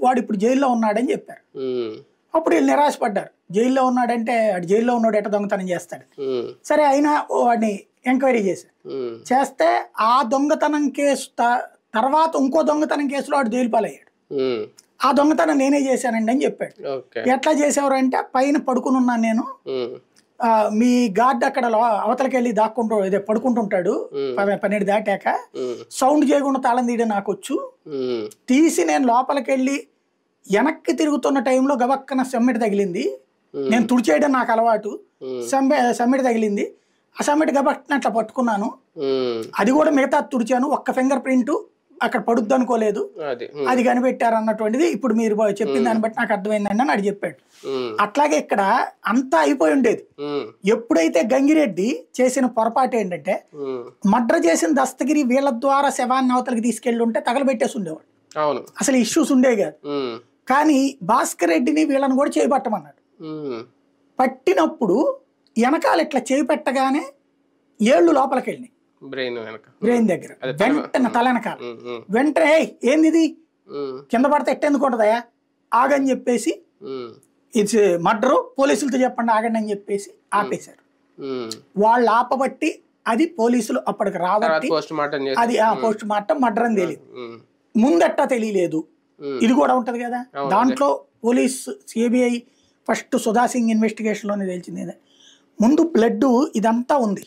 వాడు ఇప్పుడు జైల్లో ఉన్నాడని చెప్పారు. అప్పుడు వీళ్ళు నిరాశపడ్డారు. జైల్లో ఉన్నాడంటే అటు జైల్లో ఉన్నాడు ఎట్ట దొంగతనం చేస్తాడు. సరే అయినా వాడిని ఎంక్వైరీ చేస్తే ఆ దొంగతనం కేసు తర్వాత ఇంకో దొంగతనం కేసులో వాడు జైలు పాలయ్యాడు. ఆ దొంగతనం నేనే చేశానండి అని చెప్పాడు. ఎట్లా చేసేవారు అంటే పైన పడుకుని ఉన్నాను నేను, మీ గార్డ్ అక్కడ అవతలకి వెళ్ళి దాక్కుంటూ ఇదే పడుకుంటుంటాడు, 12 దాటాక సౌండ్ చేయకుండా తాళం తీయడం నాకు వచ్చు, తీసి నేను లోపలికి వెళ్ళి వెనక్కి తిరుగుతున్న టైంలో గబక్కన సమ్మెట తగిలింది, నేను తుడిచేయడం నాకు అలవాటు, సమ్మెట తగిలింది, ఆ సమ్మెట గబక్కన అట్లా పట్టుకున్నాను, అది కూడా మిగతా తుడిచాను, ఒక్క ఫింగర్ ప్రింట్ అక్కడ పడుద్ది అనుకోలేదు, అది కనిపెట్టారు అన్నటువంటిది ఇప్పుడు మీరు చెప్పిన దాన్ని బట్టి నాకు అర్థమైందండి అని అది చెప్పాడు. అట్లాగే ఇక్కడ అంతా అయిపోయి ఉండేది. ఎప్పుడైతే గంగిరెడ్డి చేసిన పొరపాటు ఏంటంటే మర్డర్ చేసిన దస్తగిరి వీళ్ళ ద్వారా శవాన్ని అవతలకి తీసుకెళ్ళి ఉంటే తగలబెట్టేసి ఉండేవాడు, అసలు ఇష్యూస్ ఉండేవి కాదు. కానీ భాస్కర్ రెడ్డిని వీళ్ళని కూడా చేయబట్టమన్నాడు. పట్టినప్పుడు వెనకాల ఇట్లా చేయి పెట్టగానే ఏళ్ళు లోపలికి వెళ్ళినాయి బ్రెయిన్ దగ్గర, వెంటనే తల వెనకాల, వెంటనే ఏంది ఇది కింద పడితే ఎట్టేందుకు ఉంటుందయా ఆగని చెప్పేసి, ఇట్స్ మర్డరు పోలీసులతో చెప్పండి ఆగండి అని చెప్పేసి ఆపేశారు. వాళ్ళు ఆపబట్టి అది పోలీసులు అప్పటికి రాబట్టి అది పోస్ట్ మార్టం మర్డర్ అని తెలియదు, ముందట్టా తెలియలేదు. ఇది కూడా ఉంటది కదా దాంట్లో. Police CBI first Sudha Singh investigation లోనే తెలిసింది ముందు బ్లడ్ ఇదంతా ఉంది,